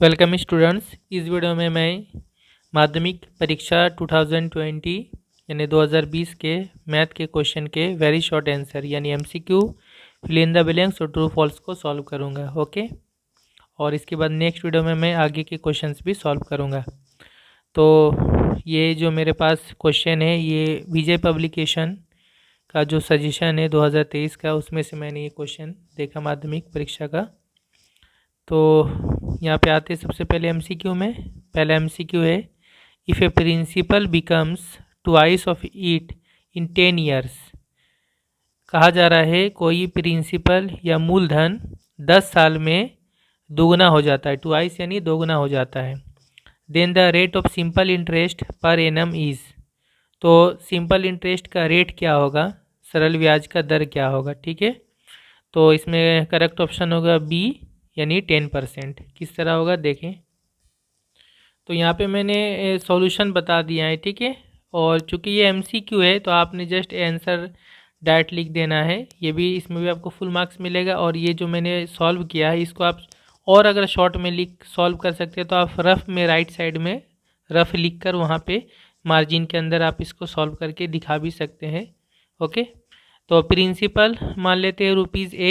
Welcome students. इस video में मैं माध्यमिक परीक्षा 2020 यानी 2020 के मैथ के क्वेश्चन के वेरी शॉर्ट आंसर यानी MCQ, fill in the blanks और ट्रू फॉल्स को सॉल्व करूंगा। ओके, और इसके बाद नेक्स्ट वीडियो में मैं आगे के क्वेश्चंस भी सॉल्व करूंगा। तो ये जो मेरे पास क्वेश्चन है ये विजय पब्लिकेशन का जो सजेशन है 2023 का, उसमें से मैंने ये क्वेश्चन देखा माध्यमिक परीक्षा का। तो यहाँ पे आते सबसे पहले एमसीक्यू में। पहला एमसीक्यू है, if a principal becomes twice of it in 10 years. कहा जा रहा है कोई प्रिंसिपल या मूलधन 10 साल में दोगुना हो जाता है, ट्वाइस यानी दोगुना हो जाता है। Then the rate of simple interest per annum is. तो सिंपल इंटरेस्ट का रेट क्या होगा, सरल ब्याज का दर क्या होगा। ठीक है, तो इसमें करेक्ट ऑप्शन होगा बी यानी 10%। किस तरह होगा देखें। तो यहाँ पे मैंने सॉल्यूशन बता दिया है, ठीक है। और चूंकि ये एमसीक्यू है तो आपने जस्ट आंसर डायरेक्ट लिख देना है। ये भी, इसमें भी आपको फुल मार्क्स मिलेगा। और ये जो मैंने सॉल्व किया है इसको आप और अगर शॉर्ट में लिख सॉल्व कर सकते हैं तो आप रफ में राइट साइड में रफ लिख कर वहाँ पे मार्जिन के अंदर आप इसको सॉल्व करके दिखा भी सकते हैं। ओके, तो प्रिंसिपल मान लेते हैं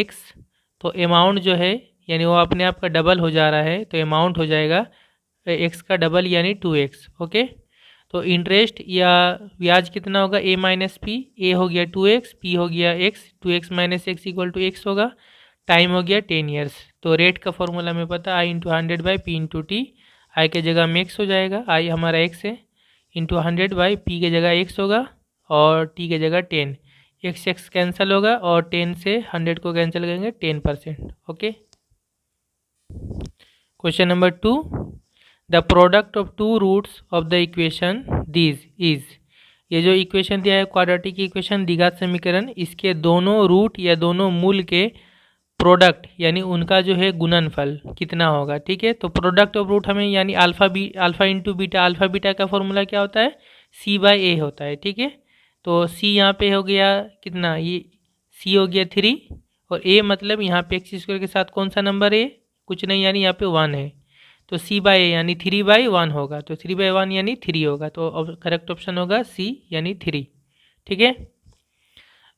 ₹X। तो अमाउंट जो है यानी वो अपने आप का डबल हो जा रहा है, तो अमाउंट हो जाएगा x का डबल यानी 2x। ओके, तो इंटरेस्ट या ब्याज कितना होगा, a माइनस पी। a हो गया 2x, p हो गया x, 2x minus x equal to x होगा। टाइम हो गया 10 ईयर्स। तो रेट का फॉर्मूला में पता, i into 100 by P into T. I के जगह में x हो जाएगा, i हमारा x है, इंटू 100 बाई पी के जगह x होगा और t के जगह 10। x कैंसिल होगा और 10 से 100 को कैंसिल करेंगे 10%। Okay, question number 2, the product of two roots of the equation this is. ये जो इक्वेशन दिया है क्वाड्रेटिक इक्वेशन, द्विघात समीकरण, इसके दोनों रूट या दोनों मूल के प्रोडक्ट यानी उनका जो है गुणनफल कितना होगा। ठीक है, तो प्रोडक्ट ऑफ रूट हमें यानी alpha into beta, alpha beta का फॉर्मूला क्या होता है, c बाई ए होता है। ठीक है, तो c यहाँ पे हो गया कितना, ये c हो गया 3 और a मतलब यहाँ पे एक्स स्क्वायर के साथ कौन सा नंबर है, कुछ नहीं यानी यहाँ पे 1 है। तो c बाई ए यानी 3/1 होगा, तो 3/1 यानी 3 होगा। तो करेक्ट ऑप्शन होगा c यानी 3। ठीक है,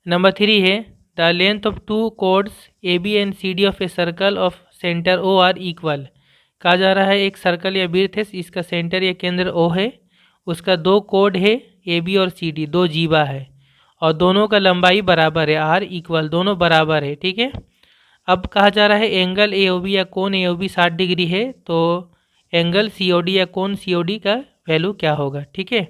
नंबर 3 है, the length of two chords A B and C D of a circle of centre O R equal. कहा जा रहा है एक सर्कल या वृत्त है, इसका सेंटर या केंद्र ओ है, उसका दो कोड है ए बी और सी डी, दो जीवा है और दोनों का लंबाई बराबर है, आर इक्वल, दोनों बराबर है। ठीक है, अब कहा जा रहा है एंगल ए ओ बी या कोण ए ओ बी 60 डिग्री है, तो एंगल सी ओ डी या कोण सी ओ डी का वैल्यू क्या होगा। ठीक है,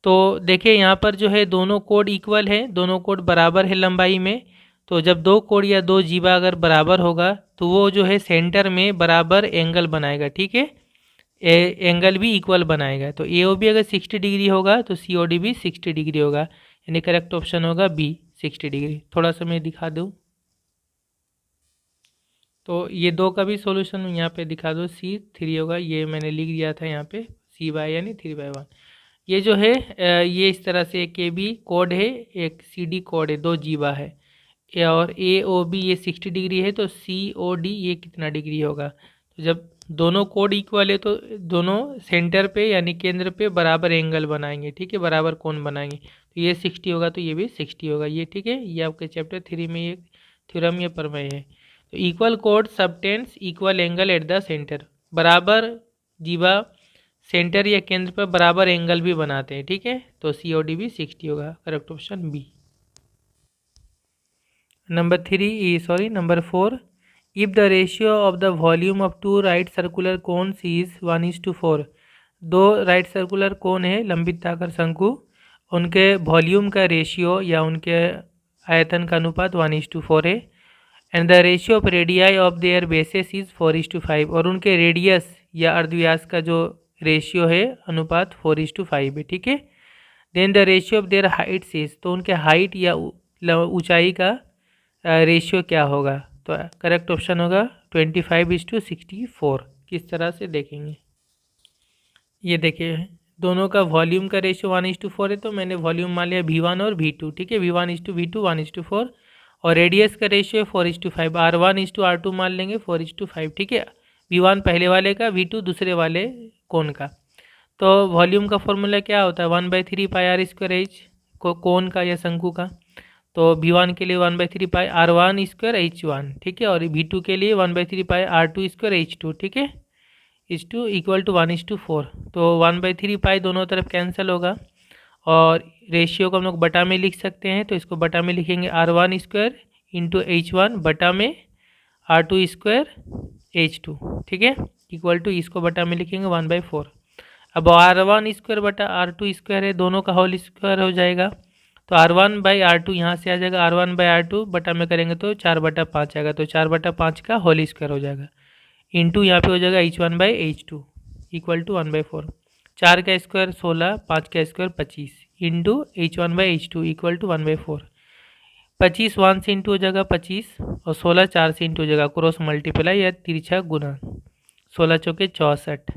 तो देखिए यहाँ पर जो है दोनों कोड इक्वल है, दोनों कोड बराबर है लंबाई में। तो जब दो कोड या दो जीवा अगर बराबर होगा तो वो जो है सेंटर में बराबर एंगल बनाएगा। ठीक है, एंगल भी इक्वल बनाएगा। तो ए ओ बी अगर 60 डिग्री होगा तो सी ओ डी भी 60 डिग्री होगा, यानी करेक्ट ऑप्शन होगा बी 60 डिग्री। थोड़ा सा मैं दिखा दूँ तो ये दो का भी सॉल्यूशन यहाँ पे दिखा दो, C3 होगा, ये मैंने लिख दिया था यहाँ पे c बाई यानी 3/1। ये जो है ये इस तरह से एक ए बी कोड है, एक सी डी कोड है, दो जीवा है और ए ओ बी ये 60 डिग्री है, तो सी ओ डी ये कितना डिग्री होगा। तो जब दोनों कोड इक्वल है तो दोनों सेंटर पे यानी केंद्र पे बराबर एंगल बनाएंगे। ठीक है, बराबर कोण बनाएंगे, तो ये 60 होगा तो ये भी 60 होगा ये। ठीक है, ये आपके चैप्टर 3 में ये थ्योरम ये प्रमेय है। तो इक्वल कोड subtends equal angle at the centre, बराबर जीवा सेंटर या केंद्र पर बराबर एंगल भी बनाते हैं। ठीक है, तो सी ओ डी भी 60 होगा, correct option B. Number 4, if the ratio of the volume of two right circular cones is 1:4। दो राइट सर्कुलर कोन है लंबिताकार शंकु, उनके वॉल्यूम का रेशियो या उनके आयतन का अनुपात 1:4 है। And the ratio of radii of their bases is 4:5 और उनके रेडियस या अर्धव्यास का जो रेशियो है अनुपात 4:5 है। ठीक है, then the ratio of their heights is, तो उनके हाइट या ऊंचाई का रेशियो क्या होगा। तो करेक्ट ऑप्शन होगा 25:64। किस तरह से देखेंगे, ये देखिए दोनों का वॉल्यूम का रेशियो 1:4 है, तो मैंने वॉल्यूम मान लिया V1 और V2। ठीक है, V1:V2 1:4 और रेडियस का रेशियो 4:5, R1:R2 मान लेंगे 4:5। ठीक है, V1 पहले वाले का, V2 दूसरे वाले कोन का। तो वॉल्यूम का फॉर्मूला क्या होता है, 1/3 पाई आर स्क्वायर एच कोन का या शंकु का। तो V1 के लिए 1/3 पाई R1 स्क्वायर H1, ठीक है, और V2 के लिए 1/3 पाई R2 स्क्वायर H2, ठीक है। H2 equal to 1:4। तो 1/3 पाई दोनों तरफ कैंसिल होगा और रेशियो को हम लोग बटा में लिख सकते हैं। तो इसको बटा में लिखेंगे R1 स्क्वायर इंटू H1 बटा में R2 स्क्वायर H2, ठीक है, इक्वल टू इसको बटा में लिखेंगे 1/4। अब R1 स्क्वायर बटा R2 स्क्वायर है, दोनों का होल स्क्वायर हो जाएगा। तो R1/R2 यहाँ से आ जाएगा, R1/R2 बटा में करेंगे तो 4/5 आएगा। तो 4/5 का होल स्क्वायर हो जाएगा, इंटू यहाँ पे हो जाएगा H1/H2 इक्वल टू 1/4। 4 का स्क्वायर 16, 5 का square 25 into H1/H2 equal to 1/4। 25 1 से इंटू हो जाएगा 25 और 16 4 से इंटू हो जाएगा, क्रॉस मल्टीप्लाई या तिरछा गुना, 16 चौके 64।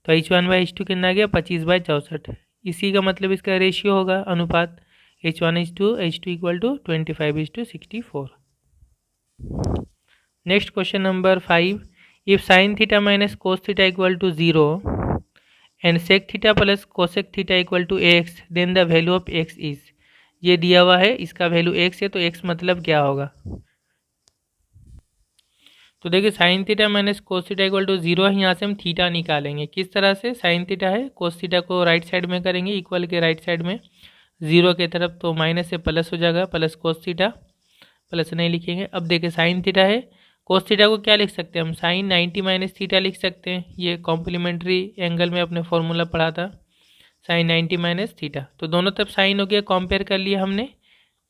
तो H1/H2 कितना आ गया, 25/64। इसी का मतलब इसका रेशियो होगा, अनुपात H1:H2 equal to 25:64। Next question number 5, if sine theta minus cos theta equal to 0 and sec theta plus cosec theta equal to x, then the value of x is. ये दिया हुआ है, इसका वैल्यू x है, तो x मतलब क्या होगा। तो देखिए sine theta minus cos theta equal to 0 है, यहाँ से हम थीटा निकालेंगे। किस तरह से, साइन थीटा है, कोस थीटा को राइट साइड में करेंगे, इक्वल के राइट साइड में 0 के तरफ, तो माइनस से प्लस हो जाएगा, प्लस कोस थीटा, प्लस नहीं लिखेंगे। अब देखिए साइन थीटा है, कोस थीटा को क्या लिख सकते हैं हम, साइन 90 माइनस थीटा लिख सकते हैं। ये कॉम्प्लीमेंट्री एंगल में अपने फॉर्मूला पढ़ा था, साइन 90 माइनस थीटा। तो दोनों तरफ साइन हो गया, कंपेयर कर लिया हमने।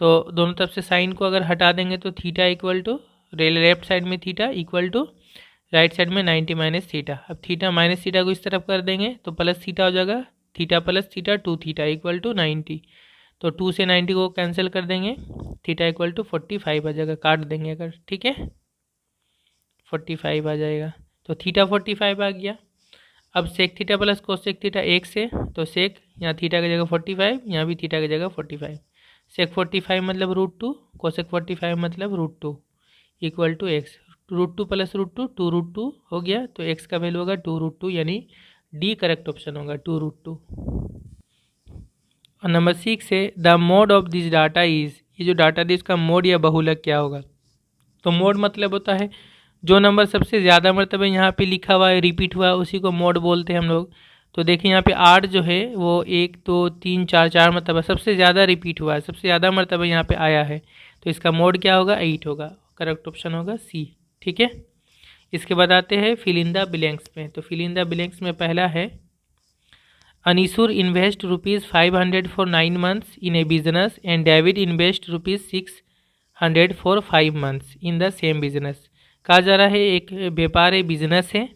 तो दोनों तरफ से साइन को अगर हटा देंगे तो theta equal to, left side में theta equal to right side में 90 माइनस थीटा। अब थीटा माइनस थीटा को इस तरफ कर देंगे तो प्लस थीटा हो जाएगा, theta plus theta 2 theta equal to 90। तो 2 से 90 को कैंसिल कर देंगे, थीटा इक्वल टू 45 आ जाएगा, काट देंगे अगर, ठीक है, 45 आ जाएगा। तो थीटा 45 आ गया। अब sec theta plus cosec theta 1 से, तो सेक यहाँ थीटा की जगह 45, यहाँ भी थीटा की जगह 45। सेक 45 मतलब √2, कोसेक 45 मतलब √2 इक्वल टू एक्स। √2 प्लस √2 2√2 हो गया, तो एक्स का वैल्यू होगा 2√2, यानी डी करेक्ट ऑप्शन होगा 2√2। और नंबर 6 से the mode of this data is, ये जो डाटा दी इसका मोड या बहुलक क्या होगा। तो मोड मतलब होता है जो नंबर सबसे ज़्यादा मरतबा यहाँ पे लिखा हुआ है, रिपीट हुआ है, उसी को मोड बोलते हैं हम लोग। तो देखिए यहाँ पे 8 जो है वो 1 2 3 4 4 मरतबा सबसे ज़्यादा रिपीट हुआ है, सबसे ज़्यादा मरतबा यहाँ पे आया है, तो इसका मोड क्या होगा, 8 होगा, करेक्ट ऑप्शन होगा सी, ठीक है। इसके बाद आते हैं फिल इन द ब्लैंक्स में। तो फिल इन द ब्लैंक्स में पहला है, Anisur invest ₹500 for 9 months in A business and David invest ₹600 for 5 months in the same business. कहा जा रहा है एक व्यापार है, बिजनेस है,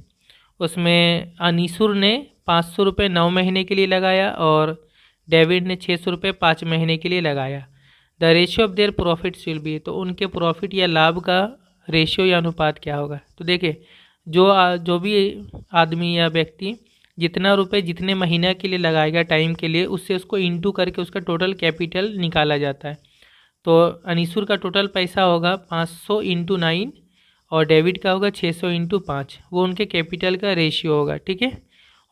उसमें अनीसुर ने 500 रुपये 9 महीने के लिए लगाया और डेविड ने 600 रुपये 5 महीने के लिए लगाया। The ratio of there profits will be, तो उनके प्रॉफिट या लाभ का रेशियो या अनुपात क्या होगा। तो देखिए जो भी आदमी या व्यक्ति जितना रुपए जितने महीना के लिए लगाएगा टाइम के लिए, उससे उसको इंटू करके उसका टोटल कैपिटल निकाला जाता है। तो अनीसुर का टोटल पैसा होगा 500 × 9 और डेविड का होगा 600 × 5, वो उनके कैपिटल का रेशियो होगा, ठीक है।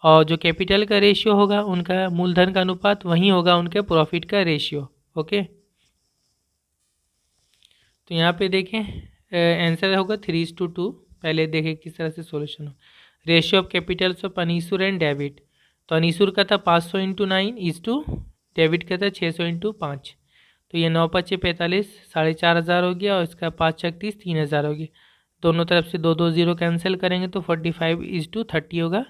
और जो कैपिटल का रेशियो होगा उनका मूलधन का अनुपात, वही होगा उनके प्रॉफिट का रेशियो, ओके। तो यहाँ पे देखें आंसर होगा 3:2। पहले देखें किस तरह से सॉल्यूशन हो। Ratio of Capitals of Anisur and David, तो अनीसुर का था 500 × 9 इज टू डेविड का था 600 × 5। तो ये 9 5 45, 4500 हो गया और इसका 5 6 30, 3000 हो गया। दोनों तरफ से 2 2 0 कैंसिल करेंगे तो 45:30 होगा।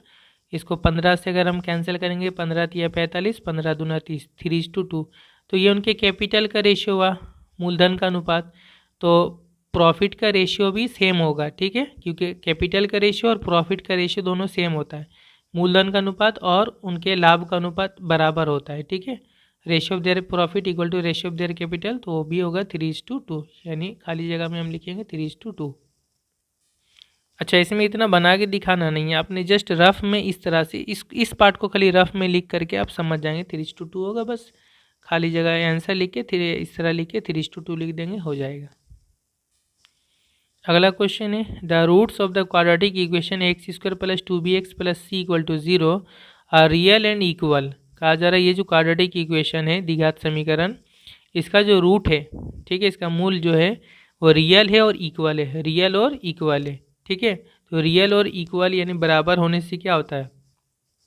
इसको 15 से अगर हम कैंसिल करेंगे, 15 × 45, 15 दूना 30, 3:2। तो ये उनके कैपिटल का रेशियो हुआ, मूलधन का अनुपात। तो प्रॉफिट का रेशियो भी सेम होगा, ठीक है, क्योंकि कैपिटल का रेशियो और प्रॉफिट का रेशियो दोनों सेम होता है। मूलधन का अनुपात और उनके लाभ का अनुपात बराबर होता है, ठीक है। Ratio of their profit equal to ratio of their capital, तो वो भी होगा 3:2, यानी खाली जगह में हम लिखेंगे 3:2। अच्छा, इसमें इतना बना के दिखाना नहीं है, आपने जस्ट रफ में इस तरह से इस पार्ट को खाली रफ में लिख करके आप समझ जाएंगे 3:2 होगा। बस खाली जगह आंसर लिख के इस तरह लिख के 3:2 लिख देंगे, हो जाएगा। अगला क्वेश्चन है the roots of the quadratic equation x square plus 2bx plus c equal to 0 are real and equal. कहा जा रहा है ये जो क्वाड्रेटिक इक्वेशन है द्विघात समीकरण, इसका जो रूट है, ठीक है, इसका मूल जो है वो रियल है और इक्वल है, रियल और इक्वल है, ठीक है। तो रियल और इक्वल यानी बराबर होने से क्या होता है,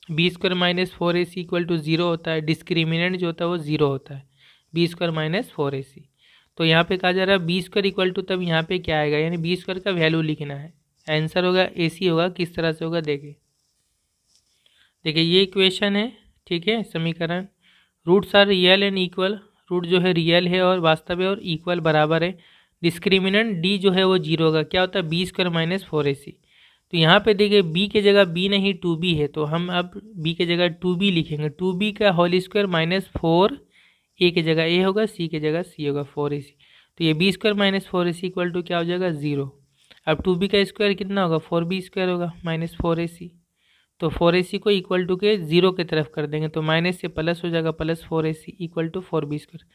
b square minus 4ac equal to 0 होता है, डिस्क्रिमिनेंट जो होता है वो 0 होता है, बी स्क्वायर माइनस 4ac। तो यहाँ पे कहा जा रहा है बी स्क्वायर इक्वल टू, तब यहाँ पे क्या आएगा, यानी बी स्क्वायर का वैल्यू लिखना है, आंसर होगा ac होगा। किस तरह से होगा देखिए ये इक्वेशन है, ठीक है, समीकरण। Roots are real and equal, root जो है रियल है और वास्तव है और इक्वल बराबर है। डिस्क्रिमिनेंट डी जो है वो 0 होगा, क्या होता है बी स्क्वायर माइनस 4ac। तो यहाँ पे देखिए बी के जगह बी नहीं 2b है, तो हम अब बी के जगह 2b लिखेंगे, 2b का होल स्क्वायर माइनस 4, ए की जगह ए होगा, सी की जगह सी होगा 4ac। तो ये b square minus 4ac equal to क्या हो जाएगा 0। अब 2b का स्क्वायर कितना होगा 4b स्क्वायर होगा माइनस 4ac। तो 4ac को इक्वल टू के 0 की तरफ कर देंगे, तो माइनस से प्लस हो जाएगा, plus 4ac equal to 4b square.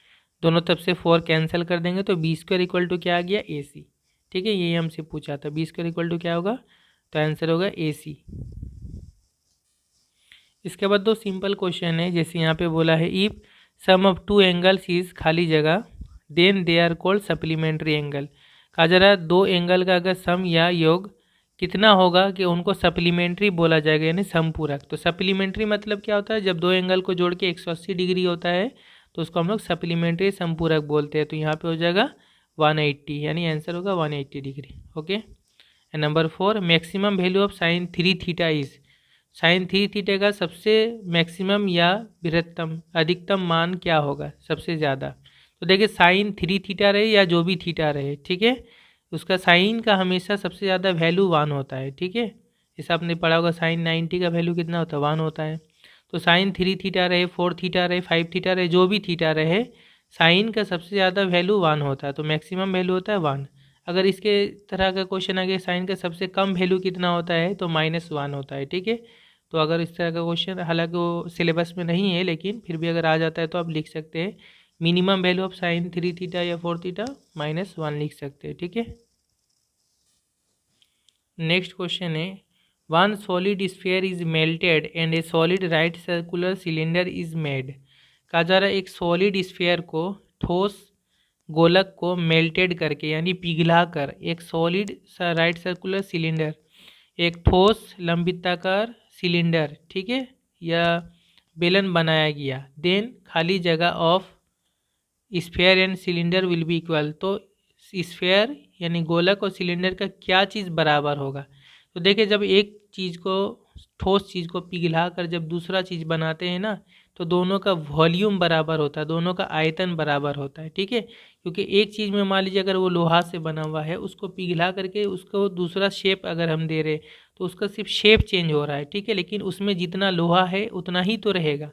दोनों तरफ से 4 कैंसिल कर देंगे तो बी स्क्वायर इक्वल टू क्या आ गया ac, ठीक है। यही हमसे पूछा था, बी स्क्वायर इक्वल टू क्या होगा, तो आंसर होगा ac। इसके बाद दो सिंपल क्वेश्चन है, जैसे यहाँ पे बोला है if sum of two angles is खाली जगह then they are called supplementary angle. कहा जा रहा है दो एंगल का अगर सम या योग कितना होगा कि उनको सप्लीमेंट्री बोला जाएगा, यानी समपूरक। तो सप्लीमेंट्री मतलब क्या होता है, जब दो एंगल को जोड़ के 180 डिग्री होता है तो उसको हम लोग सप्लीमेंट्री समपूरक बोलते हैं। तो यहाँ पे हो जाएगा 180, यानी आंसर होगा 180 degree. Okay. And number 4 maximum value of sine 3 theta is, sine 3 theta का सबसे मैक्सिमम या बृहत्तम अधिकतम मान क्या होगा, सबसे ज़्यादा। तो देखिए साइन 3 थीटा रहे या जो भी थीटा रहे, ठीक है, उसका साइन का हमेशा सबसे ज़्यादा वैल्यू 1 होता है, ठीक है। जैसे आपने पढ़ा होगा साइन 90 का वैल्यू कितना होता है 1 होता है। तो साइन 3 थीटा रहे, 4 थीटा रहे, 5 थीटा रहे, जो भी थीटा रहे, साइन का सबसे ज़्यादा वैल्यू 1 होता है, तो मैक्सिमम वैल्यू होता है 1। अगर इसके तरह का क्वेश्चन आ गया साइन का सबसे कम वैल्यू कितना होता है, तो -1 होता है, ठीक है। तो अगर इस तरह का क्वेश्चन, हालांकि वो सिलेबस में नहीं है लेकिन फिर भी अगर आ जाता है तो आप लिख सकते हैं minimum value of sine 3 theta या 4 थीटा -1 लिख सकते हैं, ठीक है। नेक्स्ट क्वेश्चन है one solid sphere is melted and A solid right circular cylinder is made. कहा जा रहा है एक सॉलिड स्फीयर को, ठोस गोलक को मेल्टेड करके यानी पिघला कर एक सॉलिड राइट सर्कुलर सिलेंडर, एक ठोस लंबिताकार सिलेंडर, ठीक है, या बेलन बनाया गया। देन खाली जगह of sphere and cylinder will be equal. तो स्फीयर यानी गोलक और सिलेंडर का क्या चीज़ बराबर होगा। तो देखिए जब एक चीज़ को, ठोस चीज़ को पिघला कर जब दूसरा चीज़ बनाते हैं ना, तो दोनों का वॉल्यूम बराबर होता है, दोनों का आयतन बराबर होता है, ठीक है। क्योंकि एक चीज़ में मान लीजिए अगर वो लोहा से बना हुआ है, उसको पिघला करके उसको दूसरा शेप अगर हम दे रहे तो उसका सिर्फ शेप चेंज हो रहा है, ठीक है, लेकिन उसमें जितना लोहा है उतना ही तो रहेगा,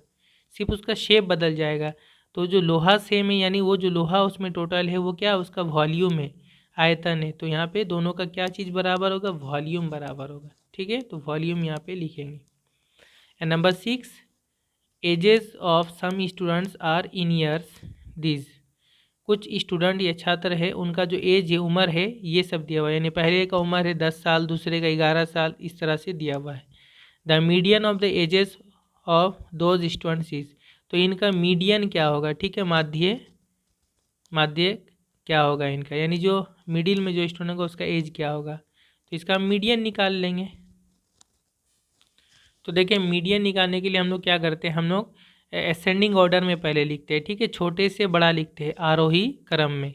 सिर्फ उसका शेप बदल जाएगा। तो जो लोहा सेम है, यानी वो जो लोहा उसमें टोटल है वो क्या, उसका वॉल्यूम है, आयतन है। तो यहाँ पे दोनों का क्या चीज़ बराबर होगा, वॉल्यूम बराबर होगा, ठीक है। तो वॉल्यूम यहाँ पे लिखेंगे। And number 6 ages of some students are in years this. कुछ स्टूडेंट या छात्र है, उनका जो एज है, उम्र है, ये सब दिया हुआ है, यानी पहले का उम्र है 10 साल, दूसरे का 11 साल, इस तरह से दिया हुआ है। The median of the ages of those students is. तो इनका मीडियन क्या होगा, ठीक है, माध्य क्या होगा इनका, यानी जो मिडिल में जो स्टूडेंट होगा उसका एज क्या होगा। तो इसका मीडियन निकाल लेंगे। तो देखिए मीडियन निकालने के लिए हम लोग क्या करते हैं, हम लोग असेंडिंग ऑर्डर में पहले लिखते हैं, ठीक है, छोटे से बड़ा लिखते हैं आरोही क्रम में।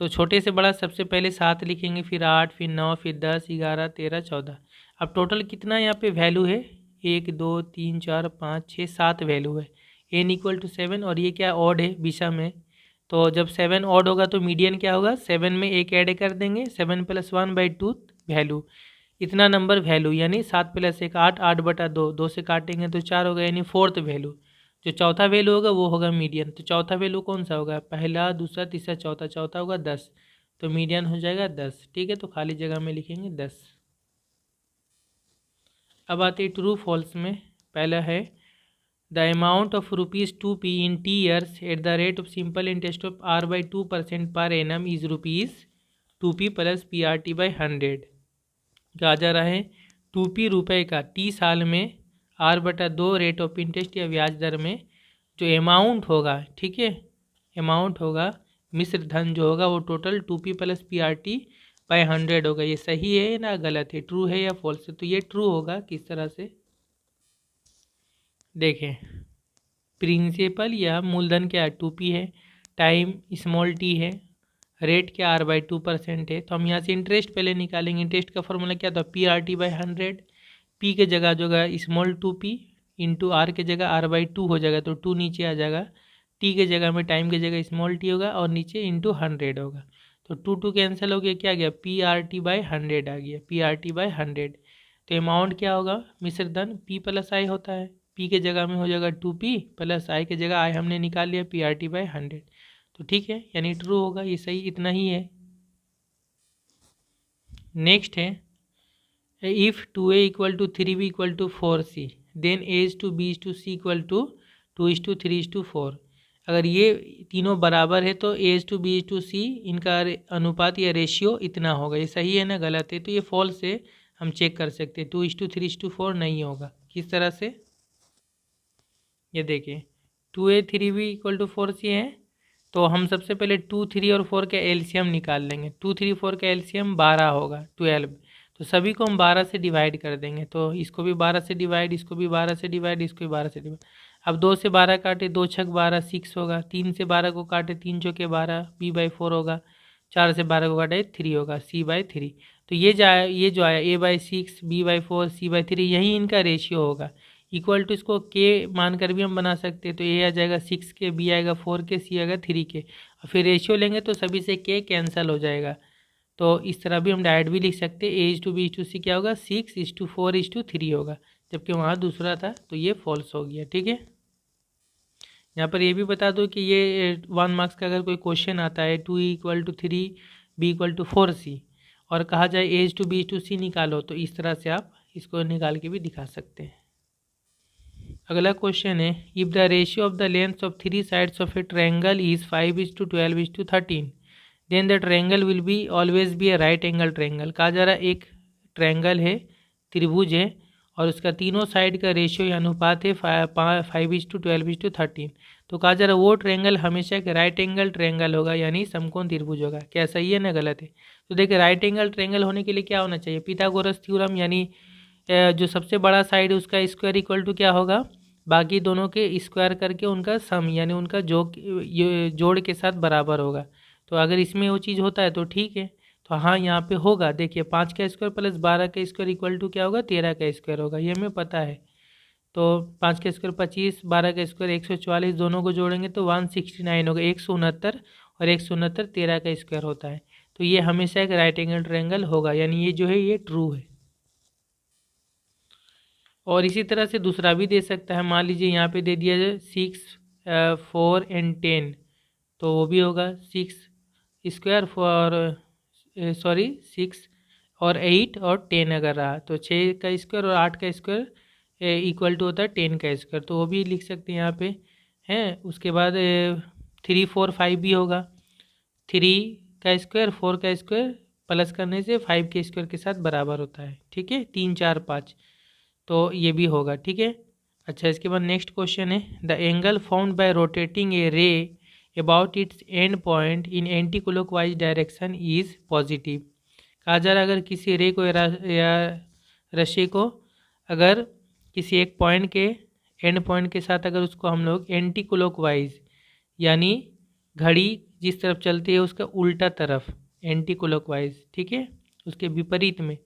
तो छोटे से बड़ा सबसे पहले 7 लिखेंगे, फिर 8, फिर 9, फिर 10, 11, 13, 14। अब टोटल कितना यहाँ पे वैल्यू है, 1 2 3 4 5 6 7 वैल्यू है, n इक्वल टू 7। और ये क्या ऑड है विषम में, तो जब 7 ऑड होगा तो मीडियन क्या होगा, 7 में 1 ऐड कर देंगे, 7 + 1/2 वैल्यू, इतना नंबर वैल्यू, यानी 7 + 1 8, 8/2, 2 से काटेंगे तो 4 होगा, यानी 4th वैल्यू। जो चौथा वैल्यू होगा वो होगा मीडियन। तो चौथा वैल्यू कौन सा होगा, पहला, दूसरा, तीसरा, चौथा, चौथा होगा 10, तो मीडियन हो जाएगा 10, ठीक है। तो खाली जगह में लिखेंगे 10। अब आते हैं ट्रू फॉल्स में। पहला है the amount of ₹2p in T years at the rate of simple interest of R/2% per annum is ₹2 2p plus PRT by 100। कहा जा रहा है 2p रुपये का t साल में r/2 रेट ऑफ इंटरेस्ट या ब्याज दर में जो अमाउंट होगा, ठीक है, अमाउंट होगा मिश्र धन जो होगा वो total 2p plus PRT by 100 होगा। ये सही है ना गलत है, ट्रू है या फॉल्स है? तो ये ट्रू होगा। किस तरह से देखें, प्रिंसिपल या मूलधन क्या है 2p है, टाइम स्मॉल t है, रेट क्या r/2% है। तो हम यहाँ से इंटरेस्ट पहले निकालेंगे। इंटरेस्ट का फॉर्मूला क्या था PRT बाई 100। p के जगह जो है स्मॉल 2p इंटू r के जगह r/2 हो जाएगा, तो 2 नीचे आ जाएगा। t के जगह में टाइम के जगह स्मॉल t होगा और नीचे इंटू 100 होगा। तो 2 कैंसिल हो गया, क्या आ गया PRT बाई 100 आ गया, PRT बाई 100। तो अमाउंट क्या होगा मिश्र धन p प्लस i होता है। p के जगह में हो जाएगा 2p प्लस i के जगह i हमने निकाल लिया PRT बाई 100। तो ठीक है, यानी ट्रू होगा, ये सही इतना ही है। नेक्स्ट है if 2a equal to 3b equal to 4c then a is to b is to c equal to 2:3:4। अगर ये तीनों बराबर है तो a is to b is to c इनका अनुपात या रेशियो इतना होगा। ये सही है ना गलत है? तो ये फॉल्स है, हम चेक कर सकते हैं। 2:3:4 नहीं होगा। किस तरह से, ये देखिए 2a 3b equal to 4c है, तो हम सबसे पहले 2, 3 और 4 का एलसीएम निकाल लेंगे। 2, 3, 4 का एलसीएम 12 होगा, 12। तो सभी को हम 12 से डिवाइड कर देंगे। तो इसको भी 12 से डिवाइड, इसको भी 12 से डिवाइड, इसको भी 12 से डिवाइड। अब 2 से 12 काटे, 2 छक 12 6 होगा। 3 से 12 को काटे, 3 चौके 12 b/4 होगा। 4 से 12 को काटे 3 होगा, c/3। तो ये जो आया a/6 b/4 c/3 यही इनका रेशियो होगा। इक्वल टू इसको के मानकर भी हम बना सकते हैं। तो ए आ जाएगा 6 के, बी आएगा 4 के, सी आएगा 3 के। और फिर रेशियो लेंगे तो सभी से के कैंसिल हो जाएगा। तो इस तरह भी हम डायरेक्ट भी लिख सकते हैं। A is to B is to C क्या होगा 6:4:3 होगा, जबकि वहाँ दूसरा था। तो ये फॉल्स हो गया। ठीक है, यहाँ पर ये भी बता दो कि ये 1 मार्क्स का अगर कोई क्वेश्चन आता है 2 equal to 3 B equal to 4c और कहा जाए A is to B is to C निकालो, तो इस तरह से आप इसको निकाल के भी दिखा सकते हैं। अगला क्वेश्चन है if the ratio of the length of 3 sides of a triangle is 5:12:13 then the triangle will be always be a right angle triangle. कहा जा रहा है एक ट्रायंगल है, त्रिभुज है, और उसका तीनों साइड का रेशियो या अनुपात है 5:12:13। तो कहा जा रहा है वो ट्रायंगल हमेशा एक राइट एंगल ट्रायंगल होगा, यानी समकोण त्रिभुज होगा। क्या सही है ना गलत है? तो देखिए राइट एंगल ट्रायंगल होने के लिए क्या होना चाहिए, पिथागोरस थ्योरम, यानी जो सबसे बड़ा साइड है उसका स्क्वायर इक्वल टू क्या होगा, बाकी दोनों के स्क्वायर करके उनका सम, यानी उनका जोड़ के साथ बराबर होगा। तो अगर इसमें वो चीज़ होता है तो ठीक है। तो हाँ यहाँ पे होगा। देखिए 5 का स्क्वायर प्लस 12 का स्क्वायर इक्वल टू क्या होगा 13 का स्क्वायर होगा, ये हमें पता है। तो 5 का स्क्वायर 25, 12 का स्क्वायर 144, दोनों को जोड़ेंगे तो 169 होगा, 169, और 169 13 का स्क्वायर होता है। तो ये हमेशा एक राइट एंगल ट्रायंगल होगा, यानी ये जो है ये ट्रू है। और इसी तरह से दूसरा भी दे सकता है। मान लीजिए यहाँ पे दे दिया जाए 6, 4 एंड 10, तो वो भी होगा 6 स्क्वायर फॉर 6 और 8 और 10 अगर रहा तो 6 का स्क्वायर और 8 का स्क्वायर इक्वल टू होता है 10 का स्क्वायर, तो वो भी लिख सकते हैं यहाँ पे हैं। उसके बाद 3, 4, 5 भी होगा। 3 का स्क्वायर 4 का स्क्वायर प्लस करने से 5 के स्क्वायर के साथ बराबर होता है। ठीक है, 3, 4, 5, तो ये भी होगा। ठीक है, अच्छा इसके बाद नेक्स्ट क्वेश्चन है the angle found by rotating a ray about its end point in anticlockwise direction is positive. कहा जा रहा है अगर किसी रे को या रस्सी को अगर किसी एक पॉइंट के एंड पॉइंट के साथ अगर उसको हम लोग एंटी क्लॉकवाइज, यानी घड़ी जिस तरफ चलती है उसका उल्टा तरफ, एंटी क्लॉकवाइज, ठीक है, उसके विपरीत में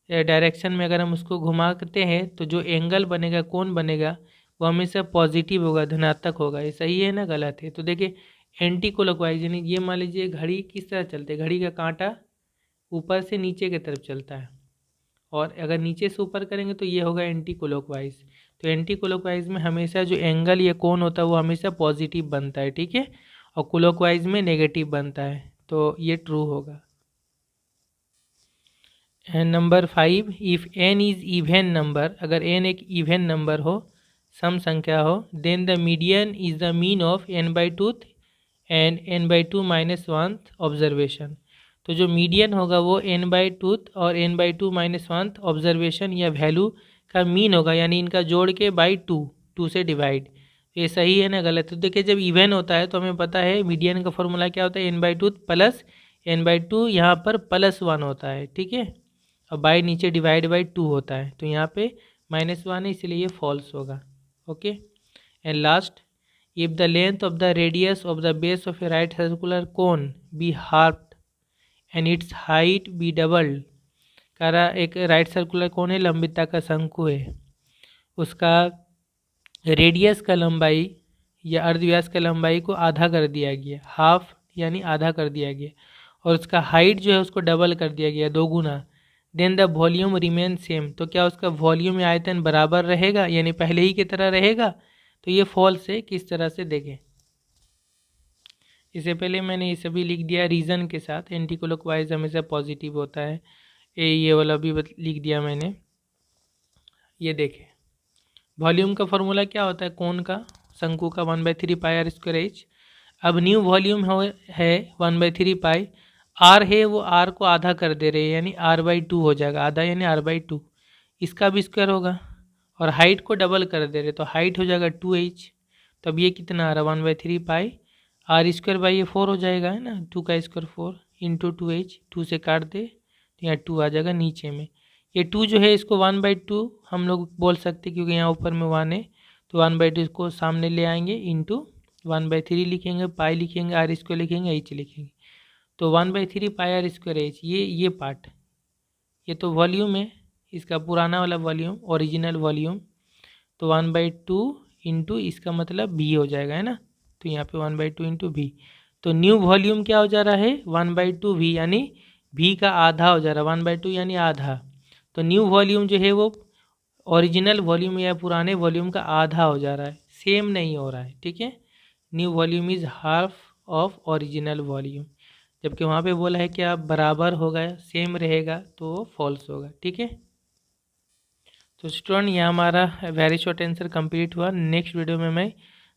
डायरेक्शन में अगर हम उसको घुमाते हैं तो जो एंगल बनेगा, कोण बनेगा, वो हमेशा पॉजिटिव होगा, धनात्मक होगा। ये सही है ना गलत है? तो देखिए एंटी क्लॉकवाइज, यानी ये मान लीजिए घड़ी किस तरह चलती है, घड़ी का कांटा ऊपर से नीचे की तरफ चलता है, और अगर नीचे से ऊपर करेंगे तो ये होगा एंटी क्लॉकवाइज। तो एंटी क्लॉकवाइज में हमेशा जो एंगल या कोण होता है वो हमेशा पॉजिटिव बनता है, ठीक है, और क्लॉकवाइज में नेगेटिव बनता है। तो ये ट्रू होगा। Number 5 if n is even number, अगर n एक इवन नंबर हो, सम संख्या हो, then the median is the mean of n/2 and n/2 - 1 observation. तो जो मीडियन होगा वो n/2 और n/2 - 1 ऑब्जर्वेशन या वैल्यू का मीन होगा, यानी इनका जोड़ के बाई 2 से डिवाइड। ये सही है ना गलत? तो देखिए जब इवन होता है तो हमें पता है मीडियन का फॉर्मूला क्या होता है, n/2 प्लस n/2 यहाँ पर +1 होता है, ठीक है, और बाई नीचे डिवाइड बाई 2 होता है, तो यहाँ पे -1 है इसलिए ये फॉल्स होगा। Okay, and last, if the length of the radius of the base of a right circular cone be halved and its height be doubled. कह रहा एक राइट सर्कुलर कोन है, लंबिता का शंकु है, उसका रेडियस का लंबाई या अर्धव्यास का लंबाई को आधा कर दिया गया, हाफ यानी आधा कर दिया गया, और उसका हाइट जो है उसको डबल कर दिया गया, 2 गुना। Then the volume remain same, तो क्या उसका वॉल्यूम या आयतन बराबर रहेगा, यानी पहले ही की तरह रहेगा? तो ये फॉल्स है। किस तरह से देखें, इससे पहले मैंने ये सभी लिख दिया रीज़न के साथ। एंटी क्लॉकवाइज हमेशा पॉजिटिव होता है, ये वाला भी लिख दिया मैंने। ये देखें वॉल्यूम का फॉर्मूला क्या होता है, कोन का, शंकु का, 1/3 पाई आर स्क्वायर एच। अब न्यू वॉल्यूम है 1/3 पाई, आर है वो आर को आधा कर दे रहे हैं, यानी r/2 हो जाएगा, आधा यानी r/2, इसका भी स्क्वायर होगा, और हाइट को डबल कर दे रहे तो हाइट हो जाएगा 2h। तो अब ये कितना आ रहा है 1/3 पाई आर स्क्वायर बाई ये 4 हो जाएगा, है ना, 2 का स्क्वायर 4 इंटू 2h, 2 से काट दे तो यहाँ 2 आ जाएगा नीचे में। ये 2 जो है इसको 1/2 हम लोग बोल सकते क्योंकि यहाँ ऊपर में 1 है, तो 1/2 इसको सामने ले आएंगे, इंटू 1/3 लिखेंगे, पाई लिखेंगे, आर स्क्वायर लिखेंगे, एच लिखेंगे, तो 1/3 पाई आर स्क्वायर एच। ये पार्ट, ये तो वॉल्यूम है, इसका पुराना वाला वॉल्यूम, ओरिजिनल वॉल्यूम, तो 1/2 इंटू इसका मतलब भी हो जाएगा, है ना, तो यहाँ पे 1/2 इंटू भी। तो न्यू वॉल्यूम क्या हो जा रहा है 1/2 भी, यानी भी का आधा हो जा रहा है, 1/2 यानी आधा। तो न्यू वॉल्यूम जो है वो ओरिजिनल वॉल्यूम या पुराने वॉल्यूम का आधा हो जा रहा है, सेम नहीं हो रहा है, ठीक है। New volume is half of original volume, जबकि वहाँ पे बोला है कि आप बराबर होगा, सेम रहेगा, तो वो फॉल्स होगा, ठीक है। तो स्टूडेंट ये हमारा वेरी शॉर्ट आंसर कंप्लीट हुआ। नेक्स्ट वीडियो में मैं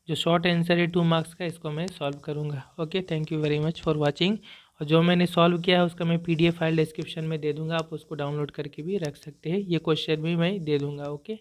जो शॉर्ट आंसर है 2 मार्क्स का, इसको मैं सॉल्व करूँगा। Okay, thank you very much for watching. और जो मैंने सॉल्व किया है उसका मैं PDF फाइल डिस्क्रिप्शन में दे दूँगा, आप उसको डाउनलोड करके भी रख सकते हैं, ये क्वेश्चन भी मैं दे दूँगा। ओके।